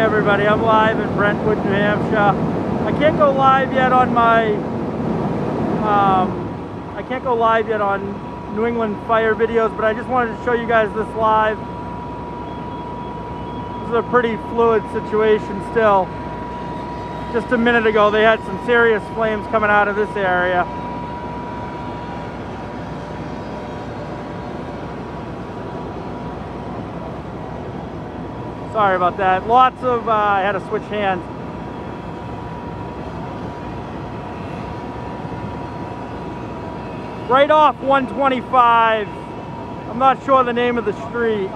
everybody, I'm live in Brentwood, New Hampshire. I can't go live yet on New England fire videos, but I just wanted to show you guys this live. This is a pretty fluid situation still. Just a minute ago they had some serious flames coming out of this area. Sorry about that. Lots of, I had to switch hands. Right off 125. I'm not sure the name of the street.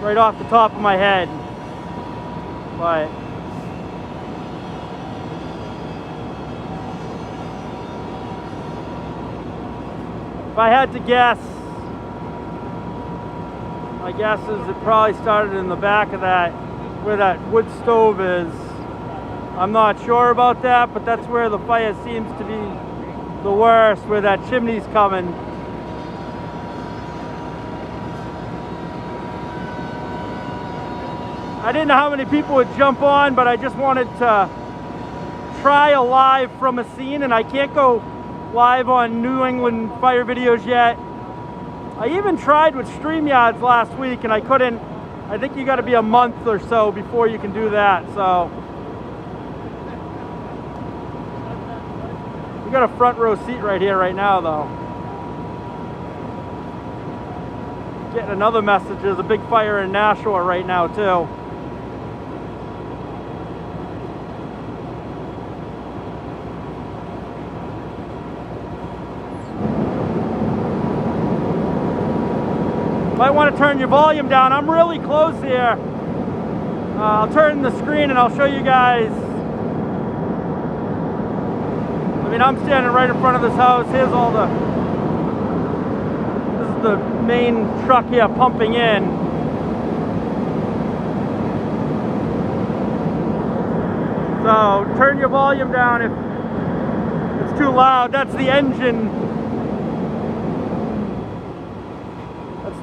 Right off the top of my head. But if I had to guess, my guess is it probably started in the back of that, where that wood stove is. I'm not sure about that, but that's where the fire seems to be the worst, where that chimney's coming. I didn't know how many people would jump on, but I just wanted to try a live from a scene, and I can't go live on New England fire videos yet. I even tried with StreamYards last week and I couldn't. I think you got to be a month or so before you can do that. So we got a front row seat right here right now though. Getting another message. There's a big fire in Nashua right now too. Might want to turn your volume down. I'm really close here. I'll turn the screen and I'll show you guys. I mean, I'm standing right in front of this house. Here's all the, this is the main truck here pumping in. So turn your volume down if it's too loud. That's the engine.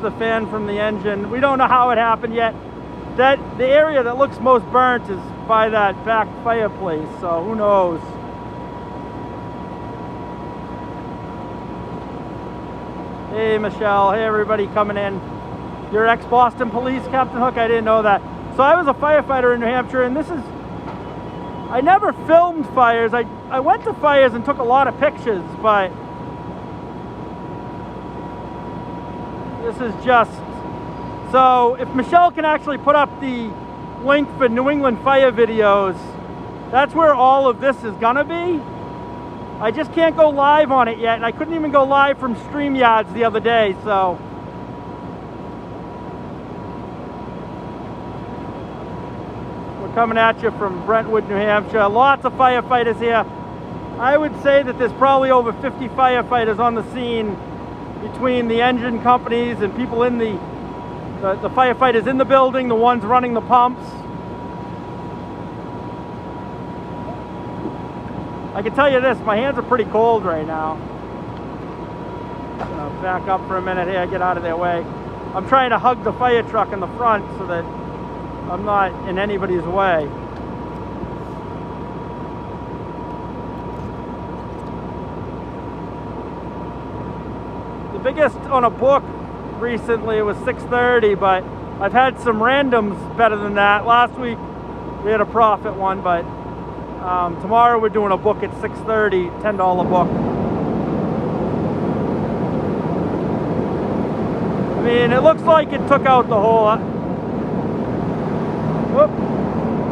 The fan from the engine. We don't know how it happened yet. The area that looks most burnt is by that back fireplace, so who knows. Hey Michelle, hey everybody coming in. You're ex-Boston Police, Captain Hook? I didn't know that. So I was a firefighter in New Hampshire, and I never filmed fires. I went to fires and took a lot of pictures, but this is just, so if Michelle can actually put up the link for New England fire videos, that's where all of this is gonna be. I just can't go live on it yet, and I couldn't even go live from StreamYards the other day, so. We're coming at you from Brentwood, New Hampshire. Lots of firefighters here. I would say that there's probably over 50 firefighters on the scene, between the engine companies and people in the firefighters in the building, the ones running the pumps. I can tell you this, my hands are pretty cold right now. I'm gonna back up for a minute here, get out of their way. I'm trying to hug the fire truck in the front so that I'm not in anybody's way. The biggest on a book recently was 630, but I've had some randoms better than that. Last week we had a profit one, but tomorrow we're doing a book at 630, $10 book. I mean, it looks like it took out the whole, whoop,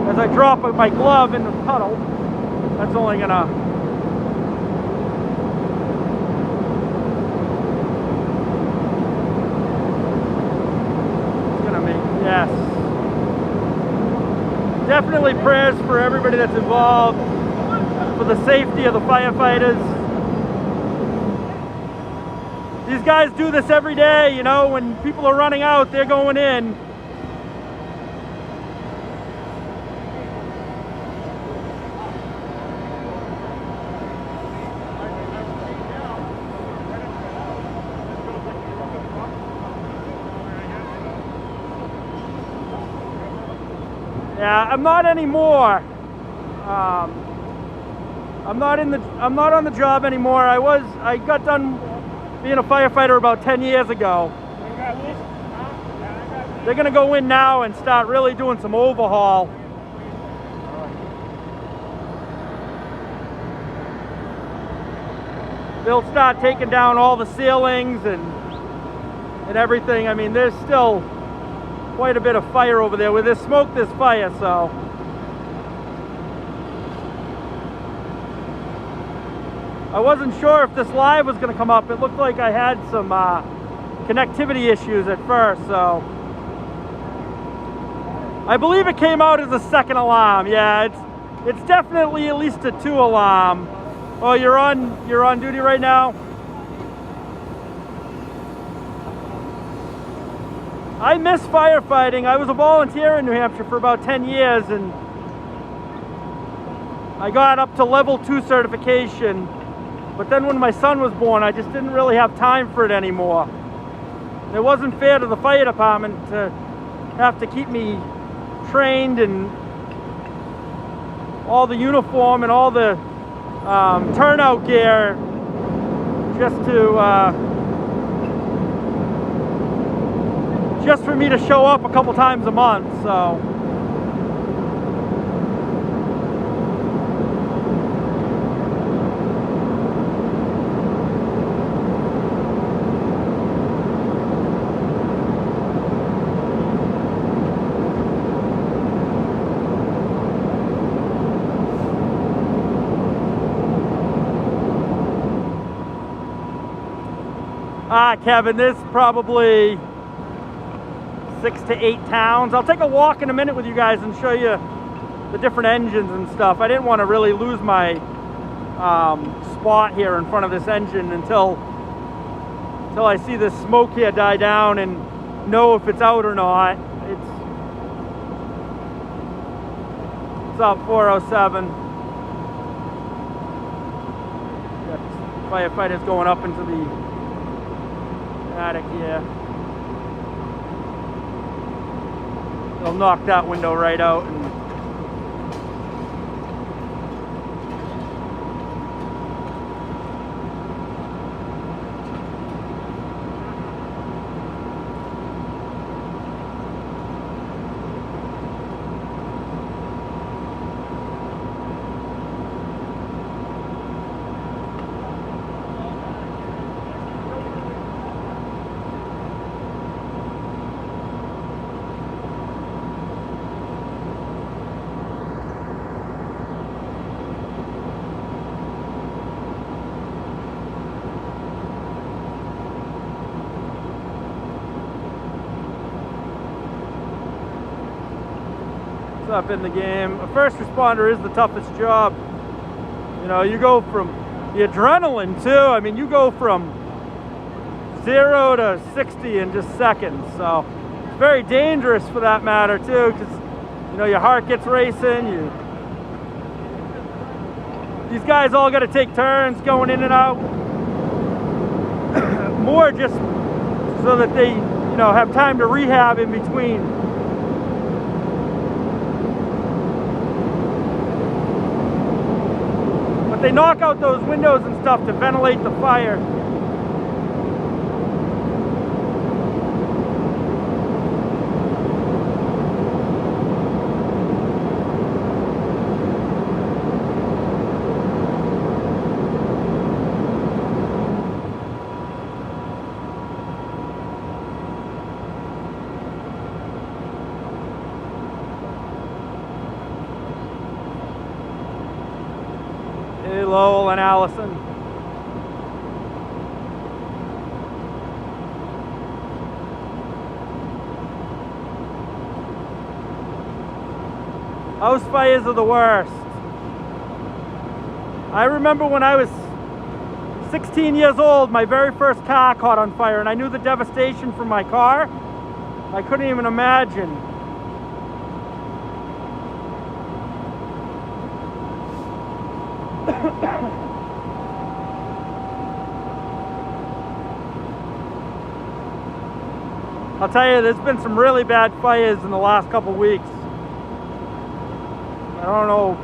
as I drop my glove in the puddle, that's only gonna, yes. Definitely prayers for everybody that's involved, for the safety of the firefighters. These guys do this every day, you know, when people are running out, they're going in. Yeah, I'm not anymore. I'm not on the job anymore. I got done being a firefighter about 10 years ago. They're gonna go in now and start really doing some overhaul. They'll start taking down all the ceilings and everything. I mean, there's still quite a bit of fire over there. Where there's smoke, there's fire, so. I wasn't sure if this live was gonna come up. It looked like I had some connectivity issues at first, so. I believe it came out as a second alarm. Yeah, it's definitely at least a 2 alarm. Oh, you're on duty right now? I miss firefighting. I was a volunteer in New Hampshire for about 10 years, and I got up to level 2 certification. But then when my son was born, I just didn't really have time for it anymore. It wasn't fair to the fire department to have to keep me trained in all the uniform and all the turnout gear just for me to show up a couple times a month, so. Kevin, there's probably 6 to 8 towns. I'll take a walk in a minute with you guys and show you the different engines and stuff. I didn't want to really lose my spot here in front of this engine until I see this smoke here die down and know if it's out or not. It's up 407. Got firefighters going up into the attic here. They'll knock that window right out and up in the game. A first responder is the toughest job. You know, you go from the adrenaline too. I mean, you go from 0 to 60 in just seconds. So it's very dangerous for that matter too, because you know your heart gets racing. These guys all got to take turns going in and out. More just so that they, you know, have time to rehab in between. They knock out those windows and stuff to ventilate the fire. Lowell and Allison. House fires are the worst. I remember when I was 16 years old, my very first car caught on fire, and I knew the devastation from my car. I couldn't even imagine. I'll tell you, there's been some really bad fires in the last couple weeks. don't know.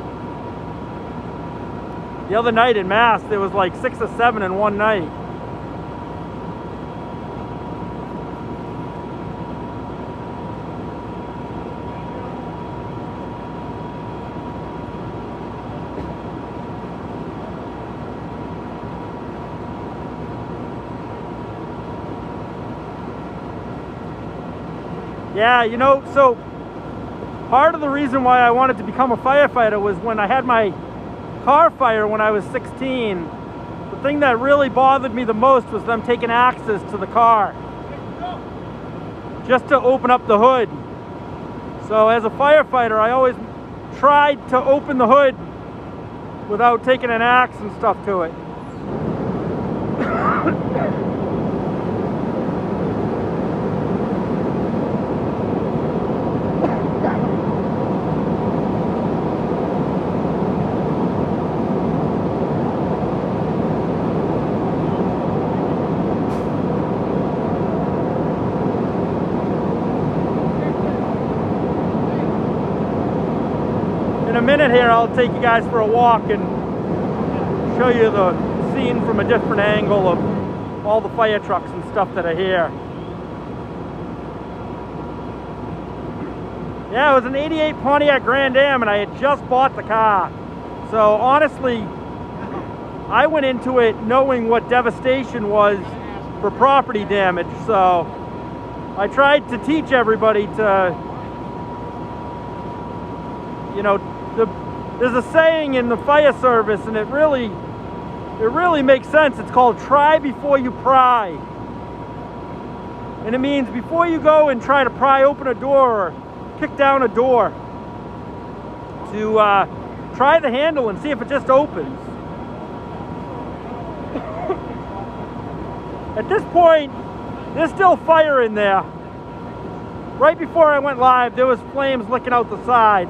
The other night in Mass, there was like 6 or 7 in one night. Yeah, you know, so part of the reason why I wanted to become a firefighter was when I had my car fire when I was 16. The thing that really bothered me the most was them taking axes to the car just to open up the hood. So as a firefighter, I always tried to open the hood without taking an axe and stuff to it. In a minute here, I'll take you guys for a walk and show you the scene from a different angle of all the fire trucks and stuff that are here. Yeah, it was an 88 Pontiac Grand Am and I had just bought the car. So honestly, I went into it knowing what devastation was for property damage. So I tried to teach everybody to, you know, there's a saying in the fire service, and it really makes sense. It's called try before you pry. And it means before you go and try to pry open a door or kick down a door, to try the handle and see if it just opens. At this point, there's still fire in there. Right before I went live, there was flames licking out the side.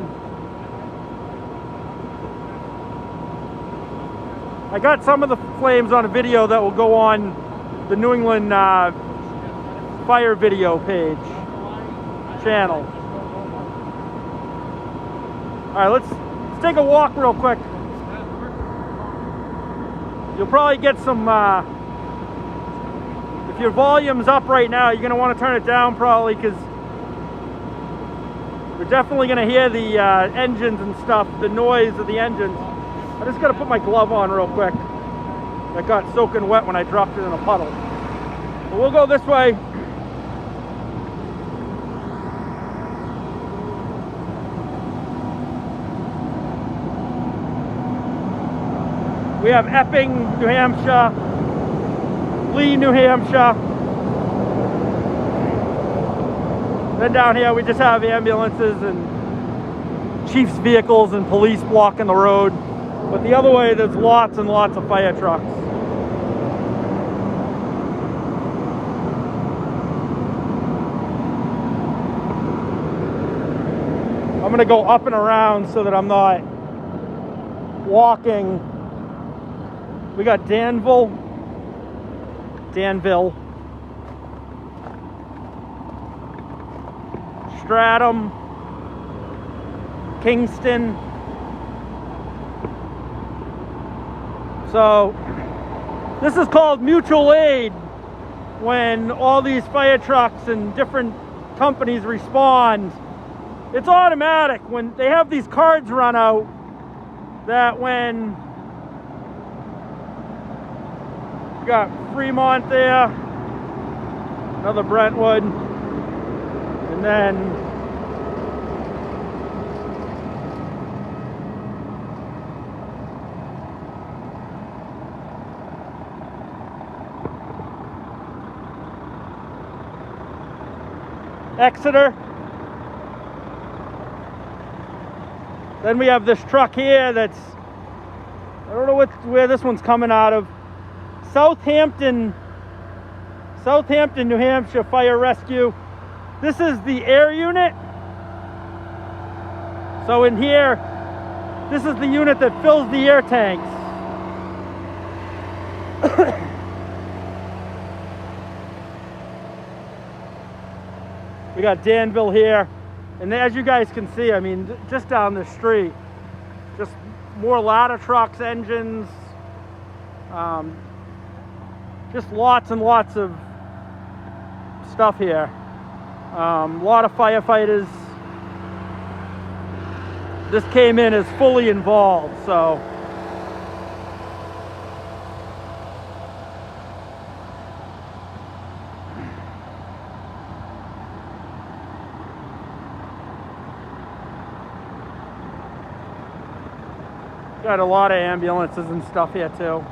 I got some of the flames on a video that will go on the New England Fire video page channel. All right, let's take a walk real quick. You'll probably get some, if your volume's up right now, you're gonna wanna turn it down probably, because we're definitely gonna hear the engines and stuff, the noise of the engines. I just gotta put my glove on real quick. That got soaking wet when I dropped it in a puddle. But we'll go this way. We have Epping, New Hampshire, Lee, New Hampshire. Then down here we just have ambulances and chief's vehicles and police blocking the road. But the other way, there's lots and lots of fire trucks. I'm gonna go up and around so that I'm not walking. We got Danville, Stratham, Kingston. So this is called mutual aid, when all these fire trucks and different companies respond. It's automatic. When they have these cards run out, that when you got Fremont there, another Brentwood, and then Exeter. Then we have this truck here that's, I don't know where this one's coming out of. Southampton, New Hampshire Fire Rescue. This is the air unit. So in here, this is the unit that fills the air tanks. We got Danville here, and as you guys can see, I mean, just down the street, more ladder trucks, engines, just lots and lots of stuff here. A lot of firefighters. This came in as fully involved, so. Got a lot of ambulances and stuff here too.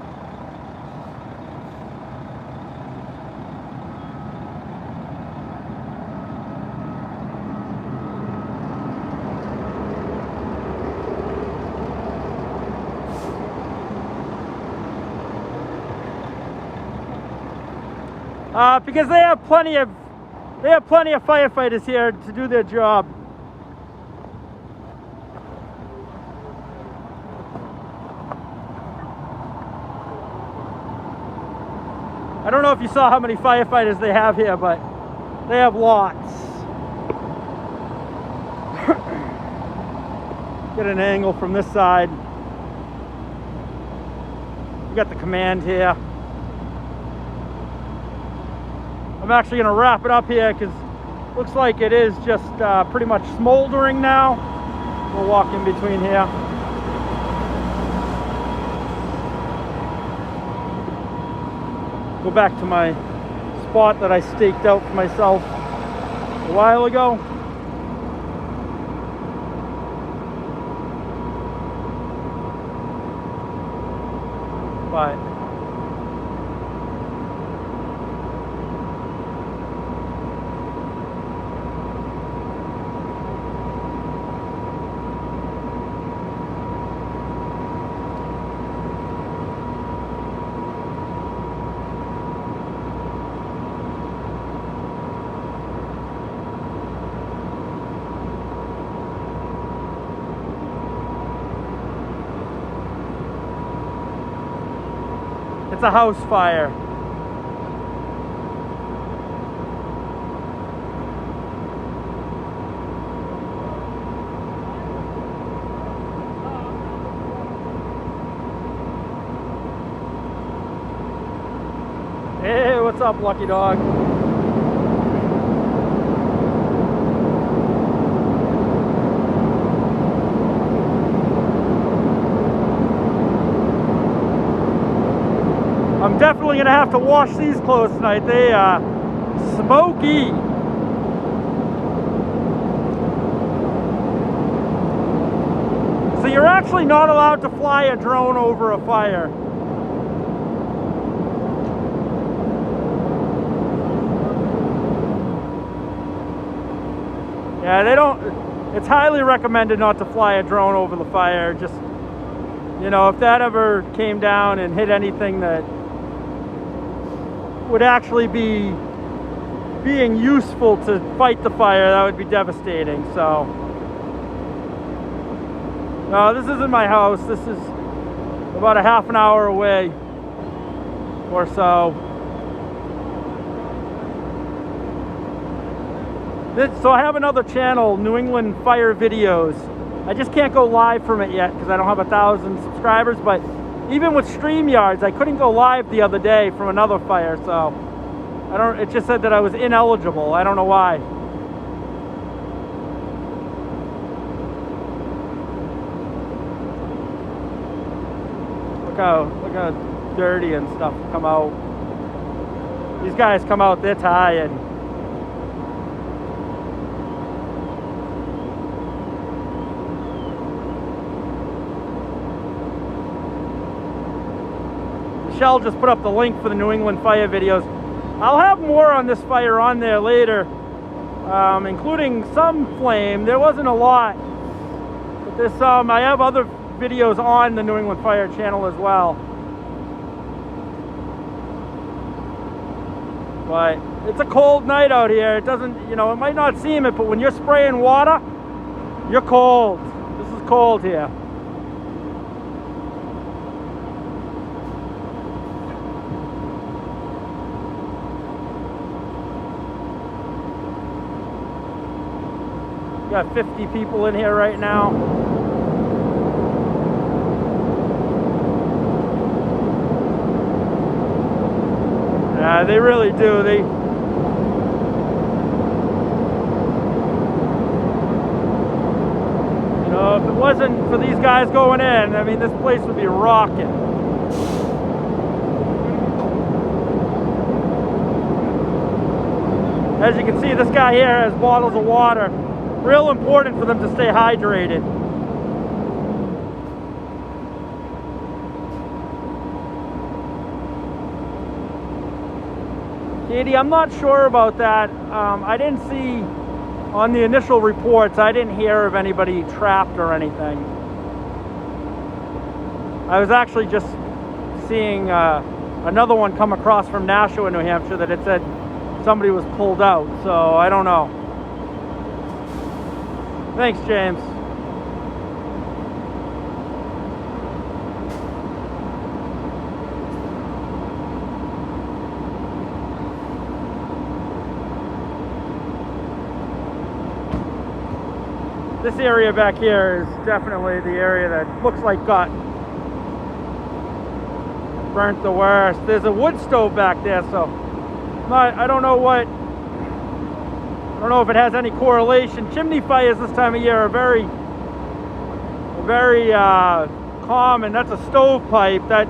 Because they have plenty of firefighters here to do their job. I don't know if you saw how many firefighters they have here, but they have lots. Get an angle from this side. We got the command here. I'm actually going to wrap it up here because it looks like it is just pretty much smoldering now. We'll walk in between here. Go back to my spot that I staked out for myself a while ago. But it's a house fire. Hey, what's up, lucky dog? I'm definitely gonna have to wash these clothes tonight. They are smoky. So you're actually not allowed to fly a drone over a fire. Yeah, they don't, it's highly recommended not to fly a drone over the fire. Just, you know, if that ever came down and hit anything that would actually be being useful to fight the fire, that would be devastating. So no, this isn't my house. This is about a half an hour away or so. So I have another channel, New England Fire Videos. I just can't go live from it yet because I don't have 1,000 subscribers, but even with StreamYards, I couldn't go live the other day from another fire, so it just said that I was ineligible. I don't know why. Look how dirty and stuff come out. These guys come out, they're tired. Michelle just put up the link for the New England Fire Videos. I'll have more on this fire on there later, including some flame. There wasn't a lot, but there's some. I have other videos on the New England Fire channel as well. But it's a cold night out here. It doesn't, you know, it might not seem it, but when you're spraying water, you're cold. This is cold here. Got 50 people in here right now. Yeah, they really do. If it wasn't for these guys going in, I mean, this place would be rocking. As you can see, this guy here has bottles of water. Real important for them to stay hydrated. Katie, I'm not sure about that. I didn't see on the initial reports, I didn't hear of anybody trapped or anything. I was actually just seeing another one come across from Nashua, New Hampshire, that it said somebody was pulled out, so I don't know. Thanks, James. This area back here is definitely the area that looks like got burnt the worst. There's a wood stove back there, so I don't know if it has any correlation. Chimney fires this time of year are very common. That's a stovepipe. That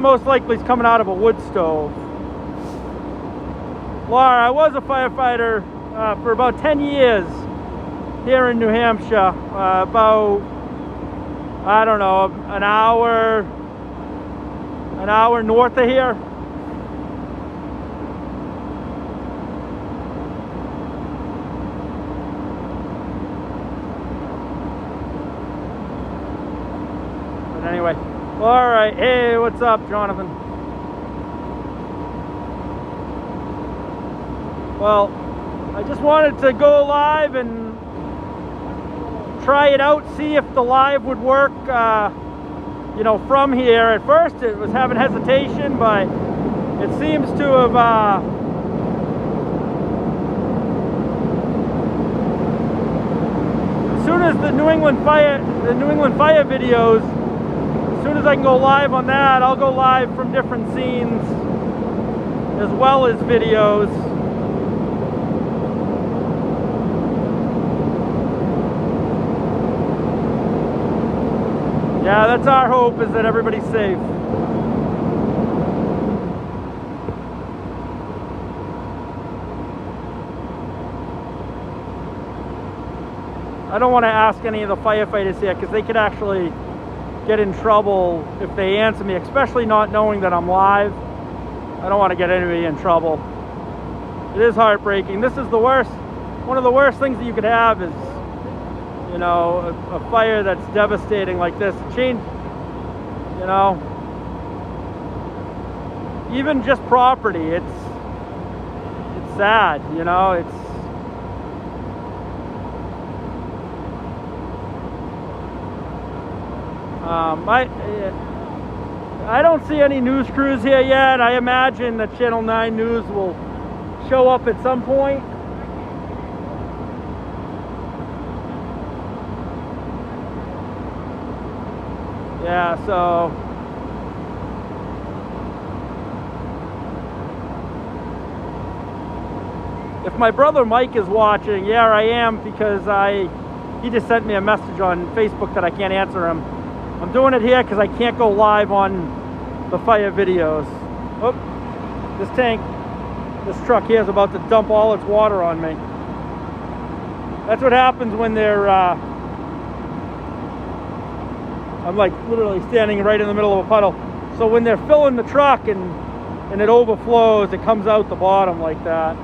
most likely is coming out of a wood stove. Laura, I was a firefighter for about 10 years here in New Hampshire. About, I don't know, an hour north of here. But anyway, all right. Hey, what's up, Jonathan? Well, I just wanted to go live and try it out, see if the live would work, from here. At first it was having hesitation, but it seems to have, as soon as the New England Fire videos, as soon as I can go live on that, I'll go live from different scenes as well as videos. Yeah, that's our hope, is that everybody's safe. I don't want to ask any of the firefighters here because they could actually get in trouble if they answer me, especially not knowing that I'm live. I don't want to get anybody in trouble. It is heartbreaking. This is the worst, one of the worst things that you could have is, a fire that's devastating like this. Even just property, it's sad, I don't see any news crews here yet. I imagine that Channel 9 News will show up at some point. Yeah, so if my brother Mike is watching, yeah, I am, because he just sent me a message on Facebook that I can't answer him. I'm doing it here because I can't go live on the fire videos. Oh, this truck here is about to dump all its water on me. That's what happens when they're I'm like literally standing right in the middle of a puddle. So when they're filling the truck and it overflows, it comes out the bottom like that.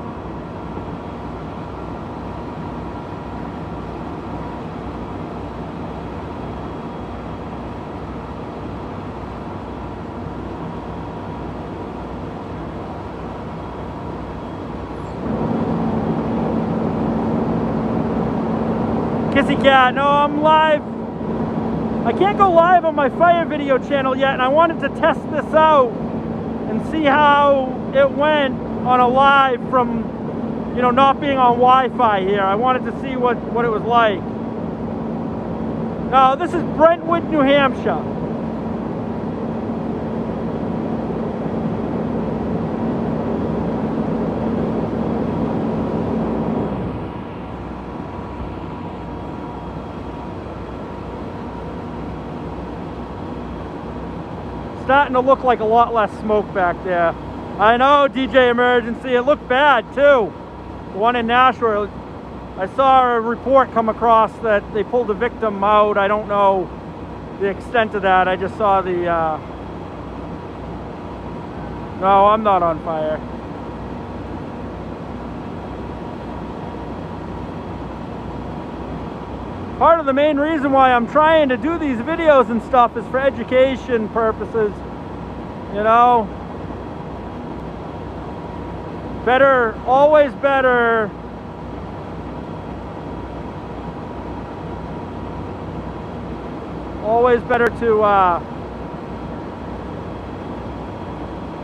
Kissy cat, no, I'm live. I can't go live on my fire video channel yet, and I wanted to test this out and see how it went on a live from, not being on Wi-Fi here. I wanted to see what it was like. Now, this is Brentwood, New Hampshire. starting to look like a lot less smoke back there. I know, DJ Emergency, it looked bad too. The one in Nashville, I saw a report come across that they pulled a victim out. I don't know the extent of that. I just saw the, no, I'm not on fire. Part of the main reason why I'm trying to do these videos and stuff is for education purposes, you know. Better, always better to,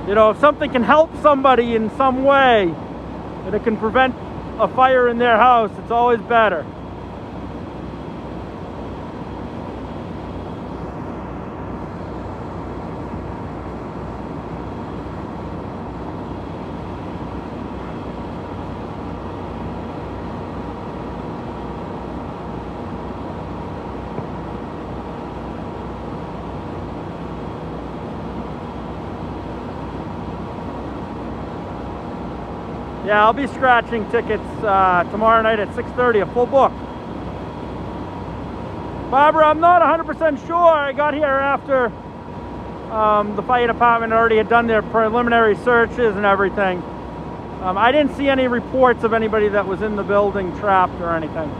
you know, if something can help somebody in some way and it can prevent a fire in their house, it's always better. Yeah, I'll be scratching tickets tomorrow night at 6:30, a full book. Barbara, I'm not 100% sure. I got here after the fire department already had done their preliminary searches and everything. I didn't see any reports of anybody that was in the building trapped or anything.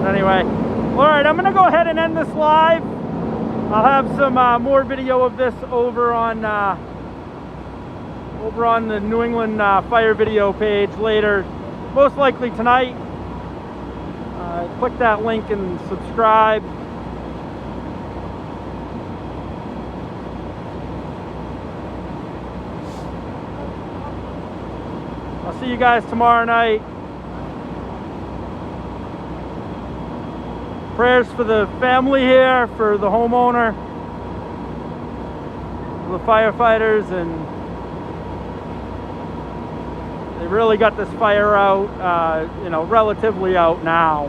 Anyway, all right, I'm gonna go ahead and end this live. I'll have some more video of this over on the New England Fire video page later, most likely tonight. Click that link and subscribe. I'll see you guys tomorrow night. Prayers for the family here, for the homeowner, for the firefighters, and they really got this fire out, you know, relatively out now.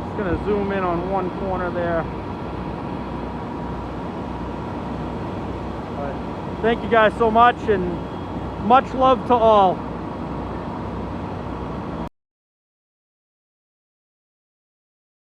Just gonna zoom in on one corner there. But thank you guys so much, and much love to all.